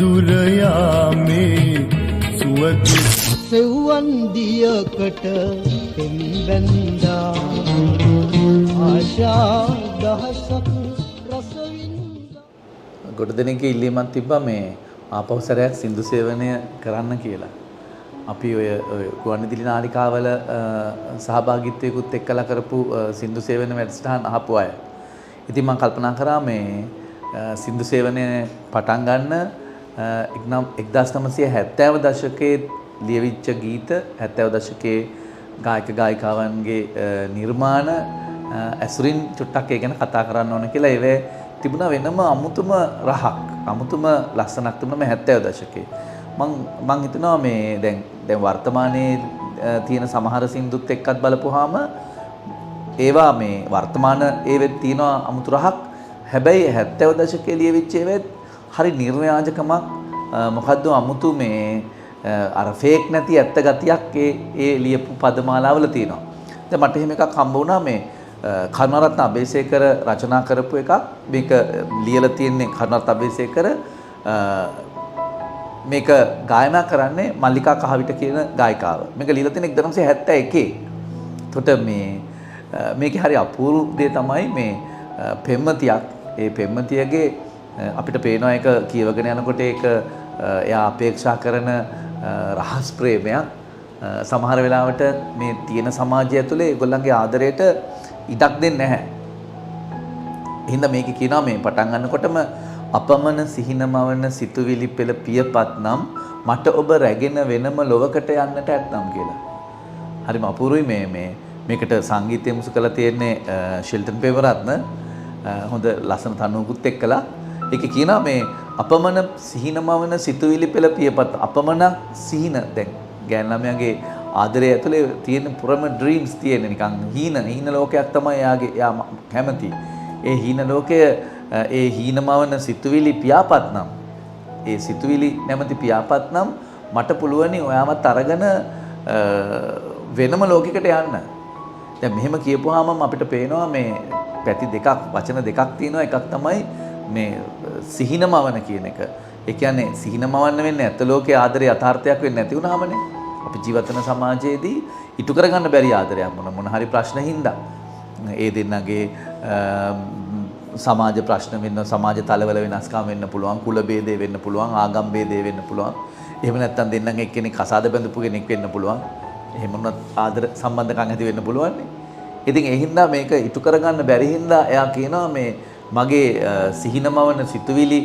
දුර යාමේ සුවති සෙව්වන් දියකට පෙම්බැන්දා ආශා දහසක් රසවින්දා. ගොඩ දෙනෙක්ගේ ඉල්ලීමක් තිබ්බා මේ ආපහු සැරයක් සින්දු සේවනය කරන්න කියලා. අපි ඔය ගුවන්විදුලි නාලිකාවල සහභාගීත්වයකුත් එක්කලා කරපු සින්දු සේවන වැඩසටහන් අහපු අය. ඉතින් මම කල්පනා කරා මේ සින්දු සේවනය පටන් ගන්න 1970 දශකයේ ලියවිච්ච ගීත 70 දශකයේ ගායක ගායිකාවන්ගේ නිර්මාණ ඇසුරින් චුට්ටක් ඒ ගැන කතා කරන්න ඕන කියලා. ඒවේ තිබුණා වෙනම අමුතුම රහක් අමුතුම ලස්සනක් තිබුණා මේ 70 දශකයේ. මං හිතනවා මේ දැන් වර්තමානයේ තියෙන සමහර සින්දුත් එක්කත් බලපුවාම ඒවා මේ වර්තමාන ඒවෙත් තියෙන අමුතු රහක්. හැබැයි 70 දශකයේ ලියවිච්ච ඒවෙත් හරි නිර්ව්‍යාජකමක් මොකද්ද අමුතු මේ අර ෆේක් නැති ඇත්ත ගතියක් ඒ ලියපු පදමාලාවල තියෙනවා. දැන් මට එහෙම එකක් හම්බ වුණා මේ කරුණාරත්න අබේසේකර රචනා කරපු එකක්. මේක ලියලා තියෙන්නේ කරුණාරත්න අබේසේකර. මේක ගායනා කරන්නේ මල්ලිකා කහවිට කියන ගායිකාව. මේක ලියලා තියෙන්නේ 1971. එතකොට මේකේ හරි අපූර්ව දේ තමයි මේ පෙම්මතියක්. ඒ පෙම්මතියගේ අපිට පේනවා ඒක කියවගෙන යනකොට ඒක එයා අපේක්ෂා කරන රහස් ප්‍රේමයක්. සමහර වෙලාවට මේ තියෙන සමාජය ඇතුලේ ඒගොල්ලන්ගේ ආදරයට ඉඩක් දෙන්නේ නැහැ. එහෙනම් මේක කියනවා මේ පටන් ගන්නකොටම අපමණ සිහිනමවන සිතුවිලි පෙළ පියපත් නම් මට ඔබ රැගෙන වෙනම ලොවකට යන්නට ඇත්නම් කියලා. හරිම අපූර්වයි මේකට සංගීතය මුසු කරලා තියෙන්නේ ෂෙල්ටන් පේවරත්න. හොඳ ලස්සන තනුවකුත් එක්කලා. ඒකේ කියනවා මේ අපමණ සිහිනමවන සිතුවිලි පෙළ පියපත් අපමණ සිහින දැන් ගෑන් ළමයාගේ ආදරය ඇතුලේ තියෙන පුරම ඩ්‍රීම්ස් තියෙන නිකන් හීන ලෝකයක් තමයි එයා කැමති. ඒ හීන ලෝකය ඒ හීනමවන සිතුවිලි පියාපත් නම් ඒ සිතුවිලි නැමැති පියාපත් නම් මට පුළුවනි ඔයාමත් අරගෙන වෙනම ලෝකයකට යන්න. දැන් මෙහෙම කියපුවාම අපිට පේනවා මේ පැති දෙකක් වචන දෙකක් තියෙනවා. එකක් තමයි මේ සිහිනමවන කියන එක. ඒ කියන්නේ සිහිනමවන්න වෙන්නේ ඇත්ත ලෝකයේ ආදරේ යථාර්ථයක් වෙන්නේ නැති වුනහමනේ. අපි ජීවත් වෙන සමාජයේදී ඉටු කරගන්න බැරි ආදරයක් මොන හරි ප්‍රශ්න හින්දා ඒ දෙන්නගේ සමාජ ප්‍රශ්න වෙන්න සමාජ තලවල වෙනස්කම් වෙන්න පුළුවන්, කුල ભેදේ වෙන්න පුළුවන්, ආගම් ભેදේ වෙන්න පුළුවන්. එහෙම නැත්නම් දෙන්නන් එක්කෙනෙක් කසාද බැඳපු කෙනෙක් වෙන්න පුළුවන්. එහෙම වුණත් ආදර සම්බන්ධකම් ඇති වෙන්න පුළුවන් නේ. ඉතින් ඒ හින්දා මේක ඉටු කරගන්න බැරි හින්දා එයා කියනවා මේ මගේ සිහිනමවන සිතුවිලි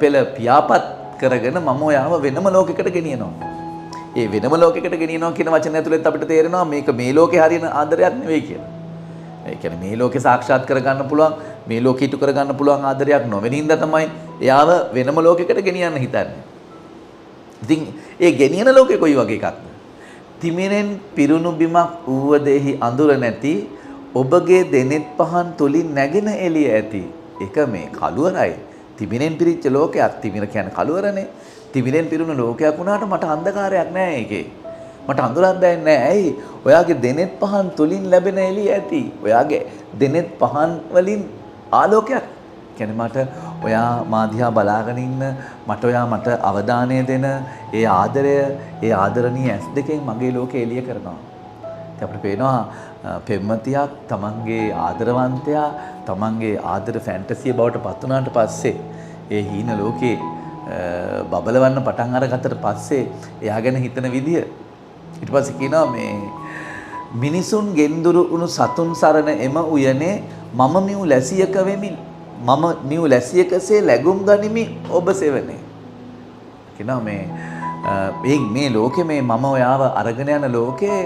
පෙළ පියාපත් කරගෙන මම ඔයාව වෙනම ලෝකයකට ගෙනියනවා. ඒ වෙනම ලෝකයකට ගෙනියනවා කියන වචනය ඇතුළෙත් අපිට තේරෙනවා මේක මේ ලෝකේ හරියන ආදරයක් නෙවෙයි කියලා. ඒ කියන්නේ මේ ලෝකේ සාක්ෂාත් කරගන්න පුළුවන්, මේ ලෝකේ ඉටු කරගන්න පුළුවන් ආදරයක් නොවෙන හින්දා තමයි එයාව වෙනම ලෝකයකට ගෙනියන්න හිතන්නේ. ඉතින් ඒ ගෙනියන ලෝකේ කොයි වගේ එකක්ද? තිමිරෙන් පිරුණු බිමක් ඌවදෙහි අඳුර නැති ඔබගේ දෙනෙත් පහන් තුලින් නැගෙන එළිය ඇති. ඒක මේ කළුවරයි. තිමිරෙන් පිරිච්ච ලෝකයක්. තිමිර කියන්නේ කළුවරනේ. තිමිරෙන් පිරුණු ලෝකයක් වුණාට මට අන්ධකාරයක් නෑ ඒකේ. මට අඳුරක් දැනෙන්නේ නෑ. ඇයි? ඔයාගේ දෙනෙත් පහන් තුලින් ලැබෙන එළිය ඇති. ඔයාගේ දෙනෙත් පහන් වලින් ආලෝකයක්. කියන්නේ මට ඔයා මා දිහා බලාගෙන ඉන්න, මට අවධානය දෙන ඒ ආදරය, ඒ ආදරණීය ඇස් දෙකෙන් මගේ ලෝකෙ එළිය කරනවා. ඉතින් අපිට පේනවා පෙම්මතියක් තමන්ගේ ආදරවන්තයා තමන්ගේ ආදර ෆැන්ටසිය බවට පත් වුණාට පස්සේ ඒ හීන ලෝකේ බබලවන්න පටන් අරගත්තට පස්සේ එයා ගැන හිතන විදිය ඊට පස්සේ කියනවා මේ මිනිසුන් ගෙන්දුරු උණු සතුන් සරණ එම උයනේ මම මියු ලැසියක වෙමි මම මියු ලැසියකසේ läගුම් ගනිමි ඔබ සෙවනේ. කියනවා මේ ලෝකේ මේ මම ඔයාව අරගෙන යන ලෝකේ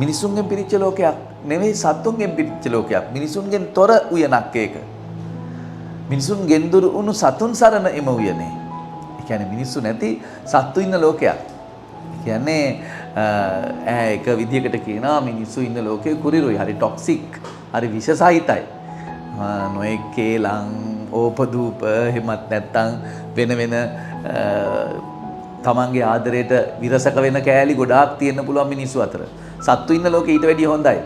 මිනිසුන්ගෙන් පිරිච්ච ලෝකයක් නෙවෙයි, සත්තුන්ගෙන් පිරිච්ච ලෝකයක්. මිනිසුන්ගෙන් තොර උයනක් ඒක. මිනිසුන් ගෙන්දුරු උණු සතුන් සරණ එම උයනේ. ඒ කියන්නේ මිනිස්සු නැති සත්තු ඉන්න ලෝකයක්. ඒ කියන්නේ එක විදියකට කියනවා මිනිස්සු ඉන්න ලෝකේ කුරිරුයි, හරි ටොක්සික්, හරි විෂ සහිතයි. නොයෙක් කේලම්, ඕපදූප, එහෙමත් නැත්නම් වෙන තමන්ගේ ආදරයට විරසක වෙන කෑලි ගොඩාක් තියෙන්න පුළුවන් මිනිස්සු අතර. සත්තු ඉන්න ලෝකේ ඊට වැඩිය හොඳයි.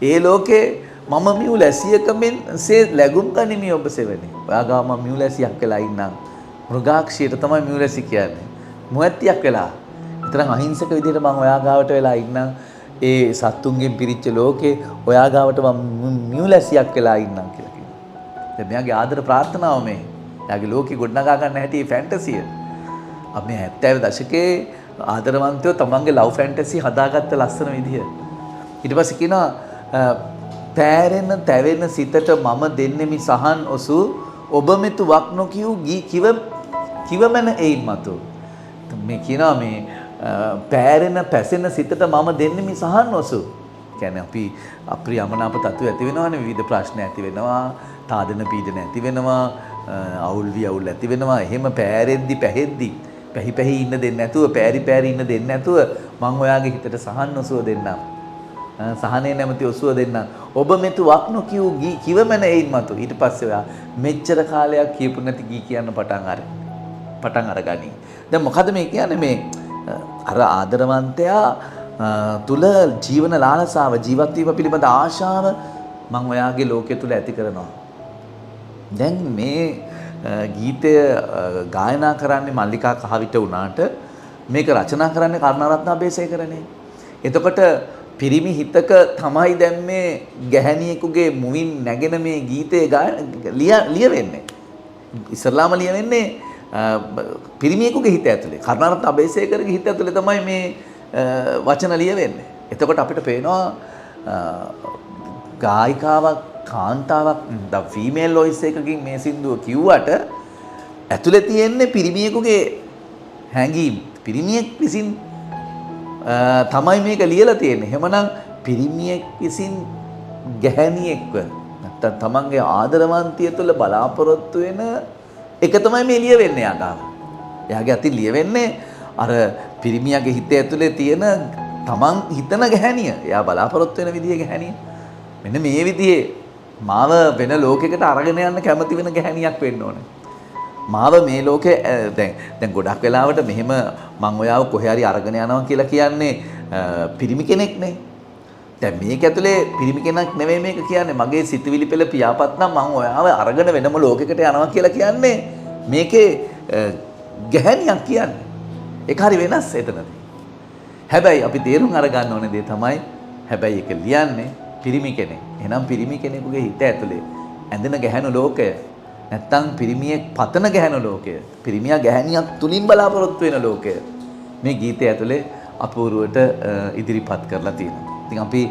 ඒ ලෝකේ මම මියු ලැසියකෙන් සේ läගුම් ගනිමි ඔබ සෙවනේ. ඔයා ගාව මම මියු ලැසියක් වෙලා ඉන්නම්. මෘගාක්ෂියට තමයි මියුලැසි කියන්නේ. මුවැත්තියක් වෙලා. ඊතරම් අහිංසක විදිහට මම ඔයා ගාවට වෙලා ඉන්නම්. ඒ සත්තුන්ගෙන් පිරිච්ච ලෝකේ ඔයා ගාවට මම මියුලැසියක් වෙලා ඉන්නම් කියලා කියනවා. දැන් මෙයාගේ ආදර ප්‍රාර්ථනාව මේ. එයාගේ ලෝකෙ ගොඩනගා ගන්න හැටි මේ ෆැන්ටසිය. අපි මේ 70 දශකයේ ආදරවන්තයෝ තමන්ගේ ලව් ෆැන්ටසි හදාගත්ත ලස්සන විදිය. ඊට පස්සේ කියනවා පෑරෙන තැවෙන සිතට මම දෙන්නෙමි සහන් ඔසු ඔබ මෙතු වක් නොකියූ කිවමන එයින් මතු. මේ කියනවා මේ පෑරෙන පැසෙන සිතට මම දෙන්නෙමි සහන් ඔසු. කියන්නේ අපි අප්‍රිය යමනාප තත්ත්ව ඇති වෙනවානේ, විවිධ ප්‍රශ්න ඇති වෙනවා, තාදන පීඩන ඇති වෙනවා, අවුල් වියවුල් ඇති වෙනවා. එහෙම පෑරෙද්දි පැහෙද්දි පැහි ඉන්න දෙන්නේ නැතුව, පෑරි ඉන්න දෙන්නේ නැතුව මං ඔයාගේ හිතට සහන් ඔසුව දෙන්නම්. සහනේ නැමැති ඔසුව දෙන්නම්. ඔබ මෙතු වක් නොකියූ කිවමන එයින් මතු. ඊට පස්සේ ඔයා මෙච්චර කාලයක් කියපු නැති ගී කියන්න පටන් අරගනි. දැන් මොකද මේ කියන්නේ මේ අර ආදරවන්තයා තුල ජීවන ලාලසාව, ජීවත් වීම පිළිබඳ ආශාව මම ඔයාගේ ලෝකයේ තුල ඇති කරනවා. දැන් මේ ගීතය ගායනා කරන්නේ මල්ලිකා කහවිට වුණාට මේක රචනා කරන්නේ කරුණාරත්න අබේසේකරනේ. එතකොට පිරිමි හිතක තමයි දැන් මේ ගැහැණියෙකුගේ මුවින් නැගෙන මේ ගීතේ ලියවෙන්නේ. ඉස්සරලාම ලියවෙන්නේ පිරිමියෙකුගේ හිත ඇතුලේ. කරුණාරත්න අබේසේකරගේ හිත ඇතුලේ තමයි මේ වචන ලියවෙන්නේ. එතකොට අපිට පේනවා ගායිකාවක්, කාන්තාවක්, ද ෆීමේල් වොයිස් එකකින් මේ සින්දුව කිව්වට ඇතුලේ තියෙන්නේ පිරිමියෙකුගේ හැඟීම්. පිරිමියෙක් විසින් තමයි මේක ලියලා තියෙන්නේ. එහෙමනම් පිරිමියෙක් විසින් ගැහැණියෙක්ව නැත්තම් තමන්ගේ ආදරවන්තිය තුළ බලාපොරොත්තු වෙන එක තමයි මේ ලියවෙන්නේ යාගාව. එයාගේ අතින් ලියවෙන්නේ අර පිරිමියාගේ හිත ඇතුලේ තියෙන තමන් හිතන ගැහැණිය. එයා බලාපොරොත්තු වෙන විදිහේ ගැහැණිය. මෙන්න මේ විදිහේ මාව වෙන ලෝකයකට අරගෙන යන්න කැමති වෙන ගැහැණියක් වෙන්න ඕනේ. මාව මේ ලෝකේ දැන් ගොඩක් වෙලාවට මෙහෙම මං ඔයාව කොහේ හරි අරගෙන යනවා කියලා කියන්නේ පිරිමි කෙනෙක්නේ. දැන් මේක ඇතුලේ පිරිමි කෙනෙක් නෙවෙයි මේක කියන්නේ. මගේ සිතුවිලි පෙළ පියාපත් නම් මං ඔයාව අරගෙන වෙනම ලෝකයකට යනවා කියලා කියන්නේ මේකේ ගැහැණියක් කියන්නේ. ඒක හරි වෙනස් එතනදී. හැබැයි අපි තේරුම් අරගන්න ඕනේ දේ තමයි හැබැයි ඒක ලියන්නේ පිරිමි කෙනෙක්. එහෙනම් පිරිමි කෙනෙකුගේ හිත ඇතුලේ ඇඳෙන ගැහැණු ලෝකය නැත්තම් පිරිමියෙක් පතන ගැහැණු ලෝකය, පිරිමියා ගැහැණියක් තුලින් බලාපොරොත්තු වෙන ලෝකය මේ ගීතය ඇතුලේ අපූර්වට ඉදිරිපත් කරලා තියෙනවා. ඉතින් අපි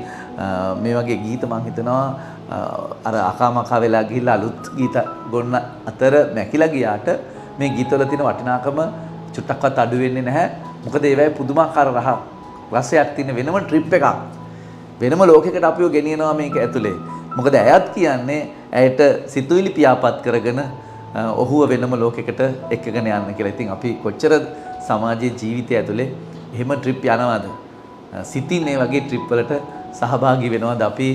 මේ වගේ ගීත මම හිතනවා අර අකාමකා වෙලා ගිහිල්ලා අලුත් ගීත ගොන්න අතර මැකිලා ගියාට මේ ගීතවල තියෙන වටිනාකම චුට්ටක්වත් අඩු වෙන්නේ නැහැ. මොකද ඒවයි පුදුමාකාර රසයක් තියෙන වෙනම ට්‍රිප් එකක්. වෙනම ලෝකයකට අපිව ගෙනියනවා මේක ඇතුලේ. මොකද ඇයත් කියන්නේ ඇයට සිතුවිලි පියාපත් කරගෙන ඔහුව වෙනම ලෝකයකට එක්කගෙන යන්න කියලා. ඉතින් අපි කොච්චර සමාජයේ ජීවිතය ඇතුලේ එහෙම ට්‍රිප් යනවද? සිතින් මේ වගේ ට්‍රිප් වලට සහභාගී වෙනවද අපි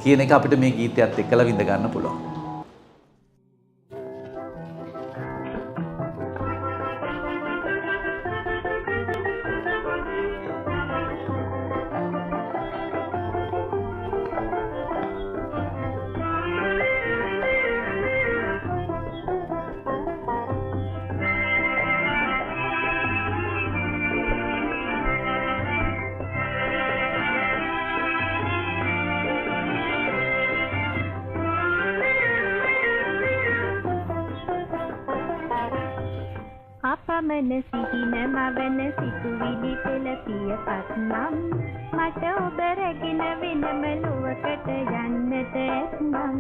කියන එක අපිට මේ ගීතයත් එක්කලා විඳ ගන්න පුළුවන්. අපමණ සිහින මවන සිතුවිලි පෙළ පියපත් නම් මට ඔබ රැගෙන වෙනම ලොවකට යන්නට ඇත්නම්.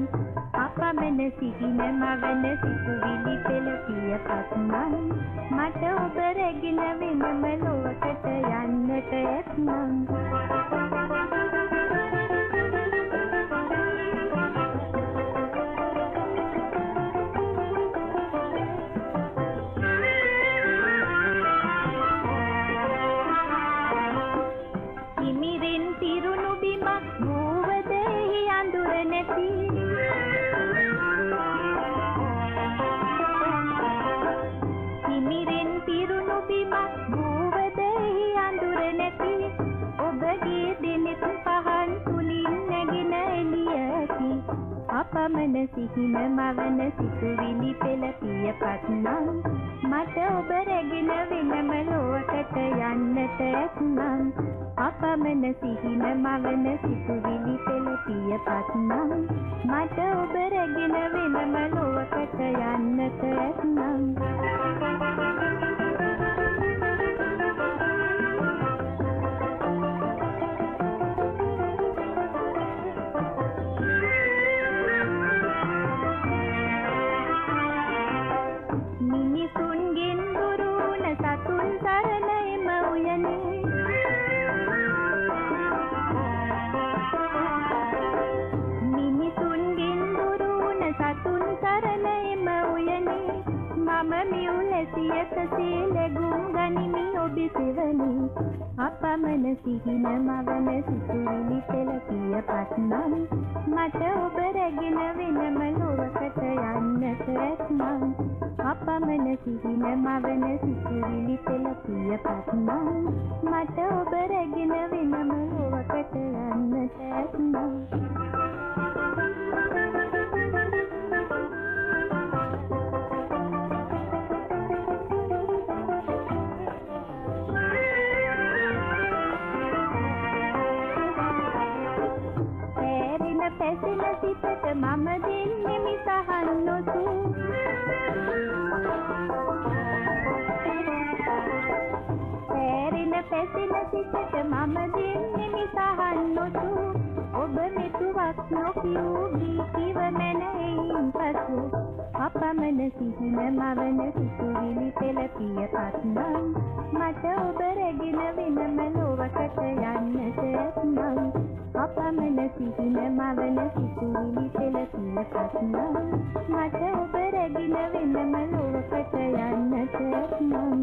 අපමණ සිහින මවන සිතුවිලි පෙළ පියපත් නම් මට ඔබ රැගෙන වෙනම ලොවකට යන්නට ඇත්නම්. අපමණ සිහින මවන සිතුවිලි පෙළ පියපත් නම් මට ඔබ රැගෙන වෙනම ලෝකකට යන්නට ඇත්නම් අපමණ සිහින මවන සිතුවිලි පෙළ පියපත් නම් මට ඔබ රැගෙන වෙනම ලෝකකට යන්නට ඇත්නම් මිනිසුන්ගෙන් දුරුන සතුන් සරණ එම උයනේ මිනිසුන්ගෙන් දුරුන සතුන් සරණ එම උයනේ මම මියු ලැසියකසේ ලැබුම් ගනිමි ඔබ සෙවණි අපමණ සිහින මවන සිතුවිලි පෙළ පියපත් නම් මට ඔබ රැගෙන වෙනම ලොවකට යන්නට ඇත්නම් අපමණ සිහින මවන සිතුවිලි පෙළ පියපත් නම් මට ඔබ රැගෙන වෙනම ලොවකට යන්නට ඇත්නම් පැසෙන සිතට මම දෙන්නේ මිසහන් නොසු පැරෙන පැසෙන සිතට මම දෙන්නේ මිසහන් නොසු ඔබ මෙතුවක් නොකියූ ගීකිව මැනයින් පසු අපමණ සිහින මවන සිතුවිලි පෙළ පියපත් නම් මට ඔබ රැගෙන වෙනම ලොවකට යන්නට ඇත්නම් අපමණ සිහින මවන සිතුවිලි පෙළ පියපත් නම් මට ඔබ රැගෙන වෙනම ලොවකට යන්නට ඇත්නම්